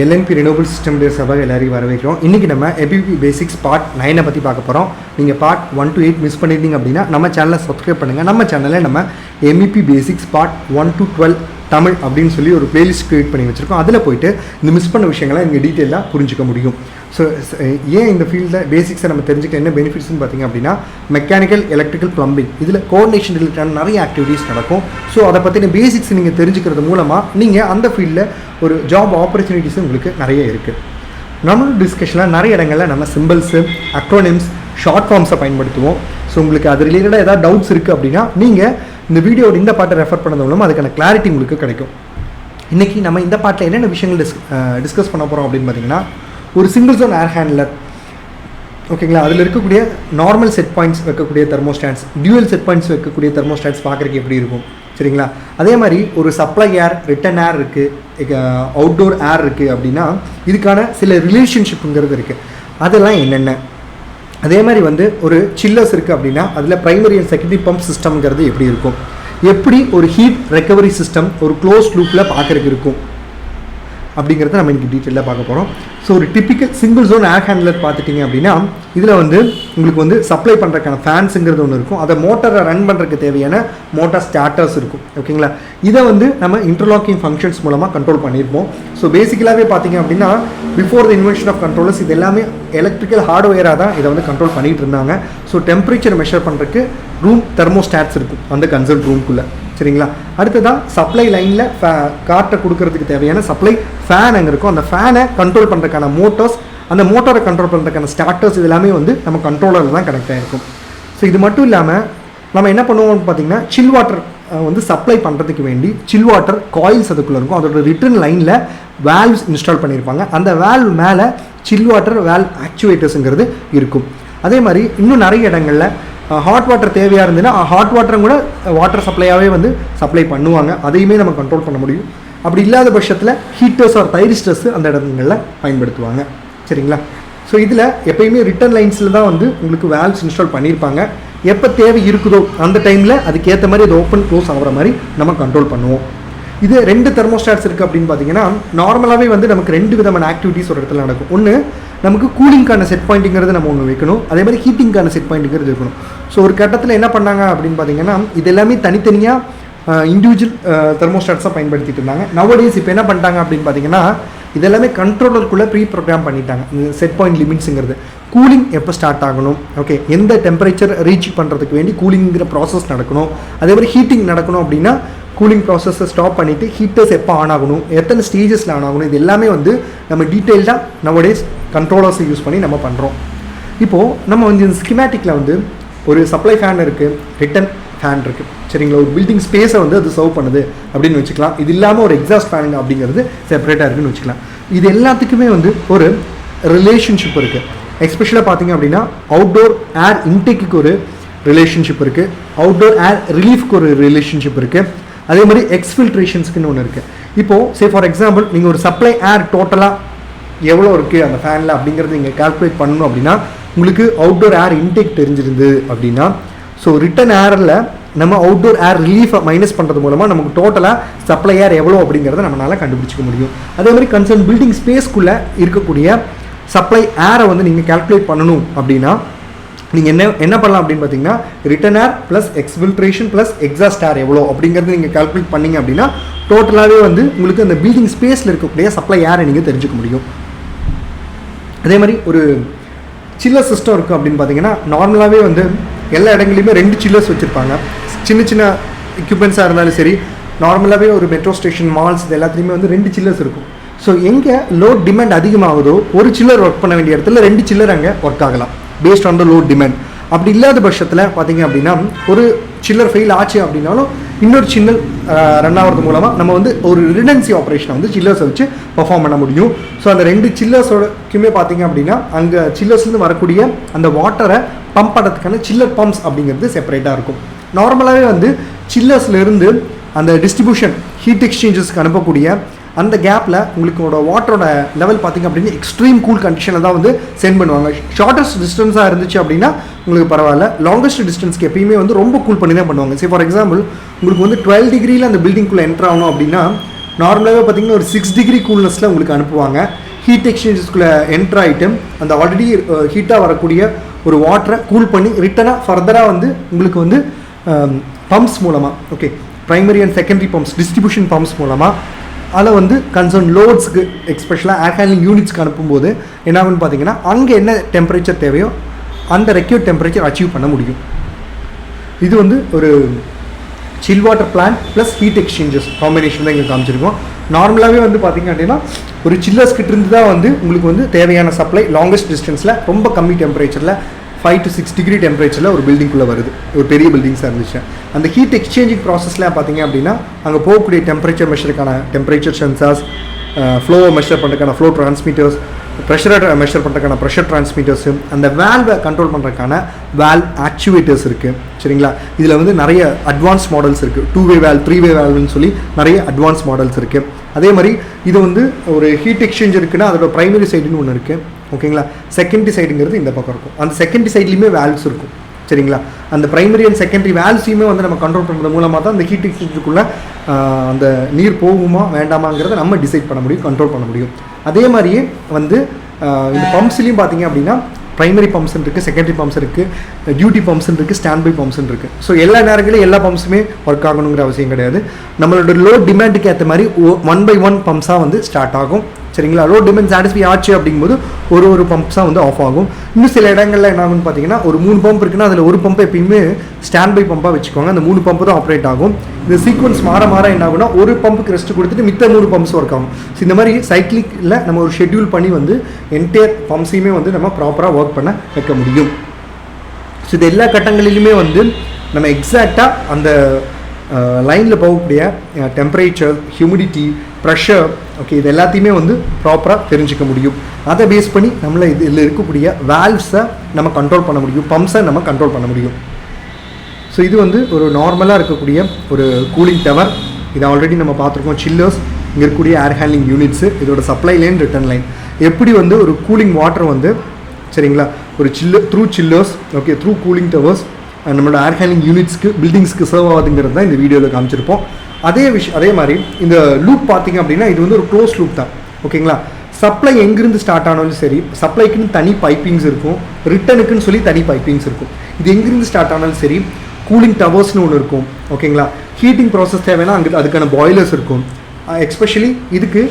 LNP Renewable System Day சபா எல்லாரையும் வரவேற்கிறோம். இன்றைக்கி நம்ம EPP பேசிக்ஸ் பார்ட் 9 பற்றி பார்க்க போகிறோம். நீங்கள் பார்ட் 1 to 8 மிஸ் பண்ணியிருந்தீங்க அப்படின்னா நம்ம சேனலை சப்ஸ்கிரைப் பண்ணுங்கள். நம்ம சேனலில் நம்ம MEP basics part 1 to 12 Tamil அப்படின்னு சொல்லி ஒரு பிளேலிஸ்ட் க்ரியேட் பண்ணி வச்சுருக்கோம். அதில் போய்ட்டு இந்த மிஸ் பண்ண விஷயங்களை இங்கே டீட்டெயிலாக புரிஞ்சிக்க முடியும். ஸோ ஏன் இந்த ஃபீல்டில் பேசிக்ஸை நம்ம தெரிஞ்சுக்க என்ன பெனிஃபிட்ஸ்னு பார்த்திங்க அப்படின்னா மெக்கானிக்கல், எலக்ட்ரிக்கல், ப்ளம்பிங் இதில் கோஆர்டினேஷன் ரிலேட்டடான நிறைய ஆக்டிவிட்டீஸ் நடக்கும். ஸோ அதை பற்றின பேசிக்ஸ் நீங்கள் தெரிஞ்சுக்கிறது மூலமாக நீங்கள் அந்த ஃபீல்டில் ஒரு ஜாப் ஆப்பர்ச்சுனிட்டிஸ் உங்களுக்கு நிறைய இருக்குது. நம்மளோட டிஸ்கஷனில் நிறைய இடங்களில் நம்ம சிம்பிள்ஸு, அக்ரோனிம்ஸ், ஷார்ட் ஃபார்ம்ஸை பயன்படுத்துவோம். ஸோ உங்களுக்கு அது ரிலேட்டடாக ஏதாவது டவுட்ஸ் இருக்குது அப்படின்னா நீங்கள் இந்த வீடியோட இந்த பாட்டை ரெஃபர் பண்ணது மூலமாக அதுக்கான கிளாரிட்டி உங்களுக்கு கிடைக்கும். இன்றைக்கி நம்ம இந்த பாட்டில் என்னென்ன விஷயங்கள் டிஸ்கஸ் பண்ண போகிறோம் அப்படின்னு பார்த்தீங்கன்னா, ஒரு சிங்கிள் ஜோன் ஏர் ஹேண்ட்லர், ஓகேங்களா, அதில் இருக்கக்கூடிய நார்மல் செட் பாயிண்ட்ஸ் வைக்கக்கூடிய தெர்மோஸ்டாட்ஸ், டியூவல் செட் பாயிண்ட்ஸ் வைக்கக்கூடிய தெர்மோஸ்டாட்ஸ் பார்க்குறதுக்கு எப்படி இருக்கும், சரிங்களா. அதே மாதிரி ஒரு சப்ளை ஏர், ரிட்டன் ஏர் இருக்குது, அவுட்டோர் ஏர் இருக்குது அப்படின்னா இதுக்கான சில ரிலேஷன்ஷிப்புங்கிறது இருக்குது. அதெல்லாம் என்னென்ன, அதே மாதிரி ஒரு சில்லர்ஸ் இருக்குது அப்படின்னா அதில் ப்ரைமரி அண்ட் செகண்டரி பம்ப் சிஸ்டம்ங்கிறது எப்படி இருக்கும், எப்படி ஒரு ஹீட் ரெக்கவரி சிஸ்டம் ஒரு க்ளோஸ் லூப்பில் பார்க்குறதுக்கு இருக்கும் அப்படிங்கிறத நம்ம இன்றைக்கி டீட்டெயிலாக பார்க்க போகிறோம். ஸோ ஒரு டிப்பிக்கல் சிங்கிள் ஜோன் ஏர் ஹேண்ட்லர் பார்த்துட்டிங்க அப்படின்னா இதில் உங்களுக்கு சப்ளை பண்ணுறதுக்கான ஃபேன்ஸுங்கிறது ஒன்று இருக்கும். அதை மோட்டரை ரன் பண்ணுறதுக்கு தேவையான மோட்டார் ஸ்டார்டர்ஸ் இருக்கும், ஓகேங்களா. இதை நம்ம இன்டர்லாக்கிங் ஃபங்க்ஷன்ஸ் மூலமாக கண்ட்ரோல் பண்ணியிருப்போம். ஸோ பேசிக்கலாகவே பார்த்தீங்க அப்படின்னா before the invention of controllers இது எல்லாமே எலக்ட்ரிக்கல் ஹார்ட்வேராக தான் இதை கண்ட்ரோல் பண்ணிகிட்டு இருந்தாங்க. ஸோ டெம்பரேச்சர் மெஷர் பண்ணுறதுக்கு ரூம் தெர்மோஸ்டாட்ஸ் இருக்கும் அந்த கன்சர்ன் ரூம்குள்ளே, சரிங்களா. அடுத்ததான் சப்ளை லைனில் காற்றை கொடுக்கறதுக்கு தேவையான சப்ளை ஃபேன் அங்கே இருக்கும். அந்த ஃபேனை கண்ட்ரோல் பண்ணுறதுக்கான மோட்டர்ஸ், அந்த மோட்டரை கண்ட்ரோல் பண்ணுறதுக்கான ஸ்டார்டர்ஸ் இது எல்லாமே நம்ம கண்ட்ரோலரில் தான் கனெக்ட் ஆகிருக்கும். ஸோ இது மட்டும் இல்லாமல் நம்ம என்ன பண்ணுவோம்னு பார்த்தீங்கன்னா, சில் வாட்டர் சப்ளை பண்ணுறதுக்கு வேண்டி சில் வாட்டர் காயில்ஸ் அதுக்குள்ளே இருக்கும். அதோட ரிட்டர்ன் லைனில் வேல்வ்ஸ் இன்ஸ்டால் பண்ணியிருப்பாங்க. அந்த வேல்வ் மேலே சில் வாட்டர் வேல்வ் ஆக்சுவேட்டர்ஸுங்கிறது இருக்கும். அதே மாதிரி இன்னும் நிறைய இடங்களில் ஹாட் வாட்டர் தேவையாக இருந்ததுன்னா ஹாட் வாட்டரும் கூட வாட்டர் சப்ளையாகவே சப்ளை பண்ணுவாங்க. அதையுமே நம்ம கண்ட்ரோல் பண்ண முடியும். அப்படி இல்லாத பட்சத்தில் ஹீட்டர்ஸ் ஆர் தைரிஸ்டர்ஸ் அந்த இடங்களில் பயன்படுத்துவாங்க, சரிங்களா. ஸோ இதில் எப்பயுமே ரிட்டர்ன் லைன்ஸில் தான் உங்களுக்கு வேல்வ்ஸ் இன்ஸ்டால் பண்ணியிருப்பாங்க. எப்போ தேவை இருக்குதோ அந்த டைமில் அதுக்கேற்ற மாதிரி அது ஓப்பன் க்ளோஸ் ஆகிற மாதிரி நம்ம கண்ட்ரோல் பண்ணுவோம். இது 2 தெர்மோஸ்டாட்ஸ் இருக்குது அப்படின்னு பார்த்தீங்கன்னா நார்மலாகவே நமக்கு 2 விதமான ஆக்டிவிட்டிஸ் ஒரு இடத்துல நடக்கும். ஒன்று நமக்கு கூலிங்கான செட் பாயிண்ட்டுங்கிறது நம்ம ஒன்று வைக்கணும். அதே மாதிரி ஹீட்டிங்கான செட் பாயிண்ட்டுங்கிறது இருக்கணும். ஸோ ஒரு கட்டத்தில் என்ன பண்ணாங்க அப்படின்னு பார்த்தீங்கன்னா இது எல்லாமே தனித்தனியாக இண்டிவிஜுவல் தெர்மோஸ்டாட்ஸாக பயன்படுத்திட்டு இருந்தாங்க. நவடேஸ் இப்போ என்ன பண்ணிட்டாங்க அப்படின்னு பார்த்தீங்கன்னா இதெல்லாமே கண்ட்ரோலருக்குள்ளே ப்ரீ ப்ரோக்ராம் பண்ணிட்டாங்க. இந்த செட் பாயிண்ட் லிமிட்ஸுங்கிறது கூலிங் எப்போ ஸ்டார்ட் ஆகணும், ஓகே, எந்த டெம்பரேச்சர் ரீச் பண்ணுறதுக்கு வேண்டி கூலிங்கிற ப்ராசஸ் நடக்கணும். அதே மாதிரி ஹீட்டிங் நடக்கணும் அப்படின்னா கூலிங் ப்ராசஸை ஸ்டாப் பண்ணிவிட்டு ஹீட்டர்ஸ் எப்போ ஆன் ஆகணும், எத்தனை ஸ்டேஜஸில் ஆன் ஆகணும், இது எல்லாமே நம்ம டீட்டெயில்டாக நவடேஸ் கண்ட்ரோலர்ஸை யூஸ் பண்ணி நம்ம பண்ணுறோம். இப்போது நம்ம இந்த ஸ்கிமேட்டிக்கில் ஒரு சப்ளை ஃபேன் இருக்குது, ரிட்டன் ஃபேன் இருக்குது, சரிங்களா. ஒரு பில்டிங் ஸ்பேஸை அது சர்வ் பண்ணுது அப்படின்னு வச்சுக்கலாம். இது இல்லாமல் ஒரு எக்ஸாஸ்ட் ஃபேனுங்க அப்படிங்கிறது செப்பரேட்டாக இருக்குதுன்னு வச்சுக்கலாம். இது எல்லாத்துக்குமே ஒரு ரிலேஷன்ஷிப் இருக்குது. எஸ்பெஷலாக பார்த்தீங்க அப்படின்னா அவுட்டோர் ஏர் இன்டேக்கு ஒரு ரிலேஷன்ஷிப் இருக்குது, அவுட்டோர் ஏர் ரிலீஃப்க்கு ஒரு ரிலேஷன்ஷிப் இருக்குது, அதே மாதிரி எக்ஸ்ஃபில்ட்ரேஷன்ஸ்க்குன்னு ஒன்று இருக்குது. இப்போது ஃபார் எக்ஸாம்பிள் நீங்கள் ஒரு சப்ளை ஏர் டோட்டலாக எவ்வளோ இருக்குது அந்த ஃபேனில் அப்படிங்கிறது நீங்கள் கால்குலேட் பண்ணணும் அப்படின்னா உங்களுக்கு அவுட்டோர் ஏர் இன்டேக் தெரிஞ்சிருந்து அப்படின்னா ஸோ ரிட்டன் ஏரில் நம்ம அவுட்டோர் ஏர் ரிலீஃபை மைனஸ் பண்ணுறது மூலமாக நமக்கு டோட்டலாக சப்ளை ஏர் எவ்வளோ அப்படிங்கிறத நம்மளால் கண்டுபிடிச்சிக்க முடியும். அதே மாதிரி கன்சர்ன் பில்டிங் ஸ்பேஸ்க்குள்ளே இருக்கக்கூடிய சப்ளை ஏரை நீங்கள் கால்குலேட் பண்ணணும் அப்படின்னா நீங்கள் என்ன பண்ணலாம் அப்படின்னு பார்த்தீங்கன்னா ரிட்டன் ஏர் ப்ளஸ் எக்ஸ்ஃபில்ட்ரேஷன் ப்ளஸ் எக்ஸாஸ்ட் ஏர் எவ்வளோ அப்படிங்கிறது நீங்கள் கால்குலேட் பண்ணிங்க அப்படின்னா டோட்டலாகவே உங்களுக்கு அந்த பில்டிங் ஸ்பேஸில் இருக்கக்கூடிய சப்ளை ஏரை நீங்கள் தெரிஞ்சுக்க முடியும். அதே மாதிரி ஒரு சில்லர் சிஸ்டம் இருக்குது அப்படின்னு பார்த்தீங்கன்னா நார்மலாகவே எல்லா இடங்களையுமே 2 சில்லர்ஸ் வச்சுருப்பாங்க. சின்ன சின்ன எக்யூப்மெண்ட்ஸாக இருந்தாலும் சரி, நார்மலாகவே ஒரு மெட்ரோ ஸ்டேஷன், மால்ஸ் இது எல்லாத்துலேயுமே 2 சில்லர்ஸ் இருக்கும். ஸோ எங்கே லோட் டிமாண்ட் அதிகமாகுதோ ஒரு சில்லர் ஒர்க் பண்ண வேண்டிய இடத்துல 2 சில்லர் அங்கே ஒர்க் ஆகலாம் based on the load demand. அப்படி இல்லாத பட்சத்தில் பார்த்தீங்க அப்படின்னா ஒரு சில்லர் ஃபெயில் ஆச்சு அப்படின்னாலும் இன்னொரு சில்லர் ரன் ஆகிறது மூலமாக நம்ம ஒரு ரிடன்சி ஆப்ரேஷனை சில்லர்ஸை வச்சு பர்ஃபார்ம் பண்ண முடியும். ஸோ அந்த 2 சில்லர்ஸோடக்குமே பார்த்தீங்க அப்படின்னா அங்கே சில்லர்ஸ்லேருந்து வரக்கூடிய அந்த வாட்டரை பம்ப் பண்ணுறதுக்கான சில்லர் பம்ப்ஸ் அப்படிங்கிறது செப்பரேட்டாக இருக்கும். நார்மலாகவே சில்லர்ஸ்லேருந்து அந்த டிஸ்ட்ரிபியூஷன் ஹீட் எக்ஸ்சேஞ்சஸ்க்கு அனுப்பக்கூடிய அந்த கேப்பில் உங்களோட வாட்டரோட லெவல் பார்த்திங்க அப்படின்னா எக்ஸ்ட்ரீம் கூல் கண்டிஷனில் தான் சென்ட் பண்ணுவாங்க. ஷார்ட்டஸ்ட் டிஸ்டன்ஸாக இருந்துச்சு அப்படின்னா உங்களுக்கு பரவாயில்ல. லாங்கஸ்ட் டிஸ்டன்ஸ்க்கு எப்பயுமே ரொம்ப கூல் பண்ணி தான் பண்ணுவாங்க. ஃபார் எக்ஸாம்பிள் உங்களுக்கு 12 டிகிரியில் அந்த பில்டிங்குள்ளே என்ட்ரு ஆகணும் அப்படின்னா நார்மலாகவே பார்த்தீங்கன்னா ஒரு 6 டிகிரி கூல்னஸில் உங்களுக்கு அனுப்புவாங்க. ஹீட் எக்ஸ்சேஞ்சஸ்குள்ளே என்ட்ரு ஆகிட்டு அந்த ஆல்ரெடி ஹீட்டாக வரக்கூடிய ஒரு வாட்டரை கூல் பண்ணி ரிட்டனாக ஃபர்தராக வந்து உங்களுக்கு வந்து பம்ப்ஸ் மூலமாக, okay, primary and secondary pumps, distribution pumps மூலமாக அதில் வந்து கன்சர்ன் லோட்ஸ்க்கு எக்ஸ்பெஷலாக ஏர் ஹேண்ட்லிங் யூனிட்ஸ்க்கு அனுப்பும்போது என்ன ஆகுன்னு பார்த்தீங்கன்னா அங்கே என்ன டெம்பரேச்சர் தேவையோ அந்த ரெக்யூர்ட் டெம்பரேச்சர் அச்சீவ் பண்ண முடியும். இது வந்து ஒரு சில் water plant plus heat exchanges combination தான் இங்கே காமிச்சிருக்கோம். நார்மலாகவே வந்து பார்த்திங்க அப்படின்னா ஒரு சில்லர்ஸ் கிட்டேருந்து தான் வந்து உங்களுக்கு வந்து தேவையான சப்ளை லாங்கஸ்ட் டிஸ்டன்ஸில் ரொம்ப கம்மி டெம்பரேச்சரில் 5 to 6 டிகிரி டெம்பரேச்சரில் ஒரு பில்டிங்குள்ளே வருது, ஒரு பெரிய பில்டிங்ஸாக இருந்துச்சு. அந்த ஹீட் எக்ஸ்சேஞ்சிங் ப்ராசஸில் பார்த்திங்க அப்படின்னா அங்கே போகக்கூடிய டெம்பரேச்சர் மெஷருக்கான டெம்பரேச்சர் சென்சார்ஸ், ஃப்ளோவை மெஷர் பண்ணுறதுக்கான ஃப்ளோ டிரான்ஸ்மிட்டர்ஸ், ப்ரெஷரை மெஷர் பண்ணுறதுக்கான ப்ரெஷர் டிரான்ஸ்மிட்டர்ஸு, அந்த வேல்வை கண்ட்ரோல் பண்ணுறதுக்கான வேல்வ் ஆக்சுவேட்டர்ஸ் இருக்குது. சரிங்களா? இதில் வந்து நிறைய அட்வான்ஸ் மாடல்ஸ் இருக்குது. 2-வே வேல்வ், 3-வே வேல்வ்னு சொல்லி நிறைய அட்வான்ஸ் மாடல்ஸ் இருக்குது. அதே மாதிரி இது வந்து ஒரு ஹீட் எக்ஸ்சேஞ்ச் இருக்குன்னா அதோட ப்ரைமரி சைடுன்னு ஒன்று இருக்குது. ஓகேங்களா? செகண்டரி சைடுங்கிறது இந்த பக்கம் இருக்கும். அந்த செகண்டரி சைட்லேயுமே வேல்வ்ஸ் இருக்கும். சரிங்களா? அந்த ப்ரைமரி அண்ட் செகண்டரி வேல்வ்ஸையுமே வந்து நம்ம கண்ட்ரோல் பண்ணுறது மூலமாக தான் அந்த ஹீட் எக்ஸ்சேஞ்சுக்குள்ளே அந்த நீர் போகுமா வேண்டாமாங்கிறத நம்ம டிசைட் பண்ண முடியும், கண்ட்ரோல் பண்ண முடியும். அதே மாதிரியே வந்து இந்த பம்ப்ஸ்லையும் பார்த்தீங்க அப்படின்னா ப்ரைமரி பம்ப்ஸ் இருக்குது, செகண்டரி பம்ப்ஸ் இருக்குது, டியூட்டி பம்ப்ஸ் இருக்குது, ஸ்டாண்ட் பை பம்ப்ஸ் இருக்குது. ஸோ எல்லா நேரங்களிலும் எல்லா பம்ப்ஸுமே ஒர்க் ஆகணுங்கிற அவசியம் கிடையாது. நம்மளோட லோ டிமாண்டுக்கு ஏற்ற மாதிரி 1/1 பம்ப்ஸாக வந்து ஸ்டார்ட் ஆகும். சரிங்களா? லோ டிமாண்ட் சாட்டிஸ்ஃபை ஆச்சு அப்படிங்கும்போது ஒரு பம்ப்ஸாக வந்து ஆஃப் ஆகும். இன்னும் சில இடங்களில் என்ன ஆகும்னு பார்த்தீங்கன்னா ஒரு 3 பம்ப் இருக்குன்னா அதில் ஒரு பம்பை எப்பயுமே ஸ்டாண்ட் பை பம்பாக வச்சுக்கோங்க. அந்த 3 பம்பு தான் ஆப்ரேட் ஆகும். இந்த சீக்வன்ஸ் மாற என்ன ஆகும்னா ஒரு பம்புக்கு ரெஸ்ட் கொடுத்துட்டு மித்த 3 பம்ப்ஸ் ஒர்க் ஆகும். ஸோ இந்த மாதிரி சைக்கிளிக்கில் நம்ம ஒரு ஷெட்யூல் பண்ணி வந்து என்டையர் பம்ப்ஸையுமே வந்து நம்ம ப்ராப்பராக ஒர்க் பண்ண வைக்க முடியும். ஸோ இது எல்லா கட்டங்களிலுமே வந்து நம்ம எக்ஸாக்டாக அந்த லைனில் போகக்கூடிய டெம்பரேச்சர், ஹியூமிடிட்டி, ப்ரெஷர், ஓகே, இது எல்லாத்தையுமே வந்து ப்ராப்பராக தெரிஞ்சுக்க முடியும். அதை பேஸ் பண்ணி நம்மளை இதில் இருக்கக்கூடிய வேல்வ்ஸை நம்ம கண்ட்ரோல் பண்ண முடியும், பம்ப்ஸை நம்ம கண்ட்ரோல் பண்ண முடியும். ஸோ இது வந்து ஒரு நார்மலாக இருக்கக்கூடிய ஒரு கூலிங் டவர். இதை ஆல்ரெடி நம்ம பார்த்துருக்கோம். சில்லர்ஸ், இங்கே இருக்கக்கூடிய ஏர் ஹேண்ட்லிங் யூனிட்ஸு, இதோட சப்ளை லைன், ரிட்டர்ன் லைன், எப்படி வந்து ஒரு கூலிங் வாட்டர் வந்து, சரிங்களா, ஒரு through chillers, okay, through cooling towers நம்மளோட ஏர் ஹேண்ட்லிங் யூனிட்ஸ்க்கு, பில்டிங்ஸ்க்கு சர்வ் ஆகுதுங்கிறது தான் இந்த வீடியோவில் காமிச்சிருப்போம். அதே மாதிரி இந்த லூப் பார்த்திங்க அப்படின்னா இது வந்து ஒரு க்ளோஸ் லூப் தான். ஓகேங்களா? சப்ளை எங்கேருந்து ஸ்டார்ட் ஆனாலும் சரி, சப்ளைக்குன்னு தனி பைப்பிங்ஸ் இருக்கும், ரிட்டனுக்குன்னு சொல்லி தனி பைப்பிங்ஸ் இருக்கும். இது எங்கேருந்து ஸ்டார்ட் ஆனாலும் சரி, கூலிங் டவர்ஸ்னு ஒன்று இருக்கும். ஓகேங்களா? ஹீட்டிங் ப்ராசஸ் தேவைன்னா அங்கே அதுக்கான பாய்லர்ஸ் இருக்கும். எஸ்பெஷலி இதுக்கு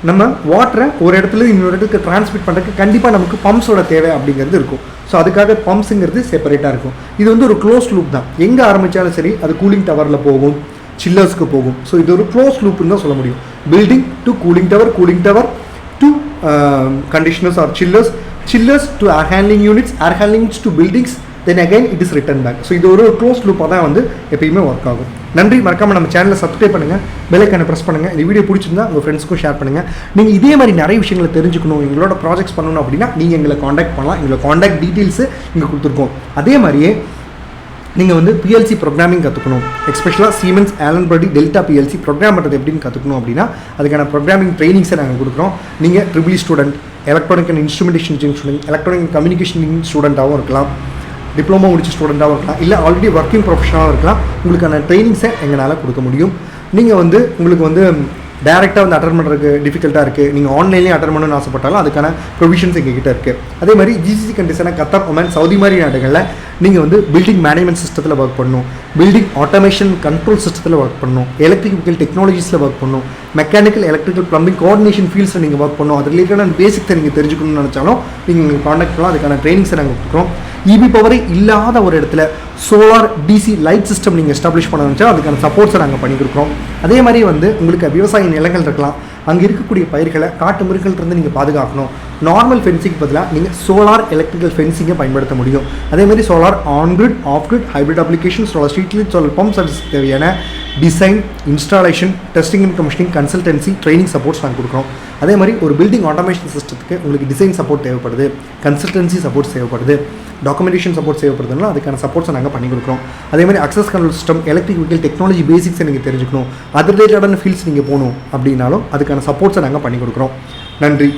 நம்ம வாட்டரை ஒரு இடத்துல இன்னொரு இடத்துக்கு டிரான்ஸ்மிட் பண்ணுறதுக்கு கண்டிப்பாக நமக்கு பம்ப்ஸோட தேவை அப்படிங்கிறது இருக்கும். ஸோ அதுக்காக பம்ப்ஸுங்கிறது செப்பரேட்டாக இருக்கும். இது வந்து ஒரு க்ளோஸ் லூப் தான். எங்கே ஆரம்பித்தாலும் சரி அது கூலிங் டவரில் போகும், சில்லர்ஸ்க்கு போகும். ஸோ இது ஒரு க்ளோஸ் லூப்புன்னு தான் சொல்ல முடியும். Building to cooling tower to conditioners or chillers to air handling units, air handlings to buildings, then again it is return back. So இது ஒரு க்ளோஸ் லூப்பாக தான் வந்து எப்பயுமே ஒர்க் ஆகும். நன்றி. மறக்காமல் நம்ம சேனலை சப்ஸ்கிரைப் பண்ணுங்கள், பெல் ஐக்கானை ப்ரெஸ் பண்ணுங்கள். இந்த வீடியோ பிடிச்சிருந்தா உங்கள் ஃப்ரெண்ட்ஸ்க்கும் ஷேர் பண்ணுங்கள். நீங்கள் இதே மாதிரி நிறைய விஷயங்களை தெரிஞ்சுக்கணும், எங்களோட ப்ராஜெக்ட்ஸ் பண்ணணும் அப்படின்னா நீங்கள் எங்களை காண்டாக்ட் பண்ணலாம். எங்களோட காண்டாக்ட் டீட்டெயில்ஸு இங்கே கொடுத்துருக்கோம். அதே மாதிரியே நீங்கள் வந்து பிஎல்சி ப்ரோக்ராமிங் கற்றுக்கணும், எஸ்பெஷலாக Siemens, Allen Bradley, Delta PLC program பண்ணுறது எப்படின்னு கற்றுக்கணும் அப்படின்னா அதுக்கான ப்ரோக்ராமிங் ட்ரைனிங்ஸை நாங்கள் கொடுக்குறோம். நீங்கள் triple student, electronic and instrumentation student, electronic communication ஸ்டூடெண்ட்டாகவும் இருக்கலாம், டிப்ளமோ முடிச்ச ஸ்டூடெண்ட்டாகவும் இருக்கலாம், இல்லை ஆல்ரெடி ஒர்க்கிங் ப்ரொஃபஷனாகவும் இருக்கலாம். உங்களுக்கான ட்ரைனிங்ஸை எங்களால் கொடுக்க முடியும். நீங்கள் வந்து உங்களுக்கு வந்து டேரெக்டாக வந்து அட்டன் பண்ணுறதுக்கு டிஃபிகல்ட்டாக இருக்குது, நீங்கள் ஆன்லைன்லேயே அட்டன் பண்ணணும்னு ஆசைப்பட்டாலும் அதுக்கான ப்ரொவிஷன்ஸ் எங்ககிட்ட இருக்குது. அதே மாதிரி ஜிசிசி கண்ட்ரிஸான கத்தார், ஒமன், சவுதி மாதிரி நாடுகளில் நீங்கள் வந்து பில்டிங் மேனேஜ்மெண்ட் சிஸ்டத்தில் ஒர்க் பண்ணணும், பில்டிங் ஆட்டோமேஷன் கண்ட்ரோல் சிஸ்டத்தில் ஒர்க் பண்ணணும், எலக்ட்ரிக்கல் டெக்னாலஜிஸில் ஒர்க் பண்ணணும், மெக்கானிக்கல், எலக்ட்ரிக்கல், ப்ளம்பிங், கோஆர்டினேஷன் ஃபீல்ட்ஸில் நீங்கள் ஒர்க் பண்ணணும். அது ரிலேட்டடான பேசிக்ஸை நீங்கள் தெரிஞ்சுக்கணும்னு நினச்சாலும் நீங்கள் எங்களுக்கு காண்டாக்ட் பண்ணலாம். அதுக்கான ட்ரைனிங்ஸை நாங்கள் கொடுக்குறோம். இபி பவரே இல்லாத ஒரு இடத்துல சோலார் டிசி லைட் சிஸ்டம் நீங்கள் எஸ்டாப்ளிஷ் பண்ண நினச்சா அதுக்கான சப்போர்ட்ஸை நாங்கள் பண்ணி கொடுக்குறோம். அதே மாதிரி வந்து உங்களுக்கு விவசாய நிலங்கள் இருக்கலாம், அங்கே இருக்கக்கூடிய பயிர்களை காட்டு மிருகங்கள்லேருந்து நீங்கள் பாதுகாக்கணும். நார்மல் ஃபென்சிங் பதிலாக நீங்கள் சோலார் எலக்ட்ரிக்கல் ஃபென்சிங்கை பயன்படுத்த முடியும். அதேமாதிரி solar on grid, off grid, hybrid application, solar street light, solar pump service தேவையான design, installation, testing and commissioning, consultancy, training supports நாங்கள் கொடுக்குறோம். அதே மாதிரி ஒரு பில்டிங் ஆட்டோமேஷன் சிஸ்டத்துக்கு உங்களுக்கு டிசைன் சப்போர்ட் தேவைப்படுது, கன்சல்டன்சி சப்போர்ட் தேவைப்படுது, டாக்குமெண்டேஷன் சப்போர்ட் தேவைப்படுதுன்னா அதுக்கான சப்போர்ட்ஸை நாங்கள் பண்ணி கொடுக்குறோம். அதே மாதிரி access control system, electric vehicle technology பேசிக்ஸை நீங்கள் தெரிஞ்சுக்கணும், அது ரிலேட்டடான ஃபீல்ட்ஸ் நீங்கள் போகணும் அப்படின்னாலும் அதுக்கான சப்போர்ட்ஸை நாங்கள் பண்ணி கொடுக்குறோம். நன்றி.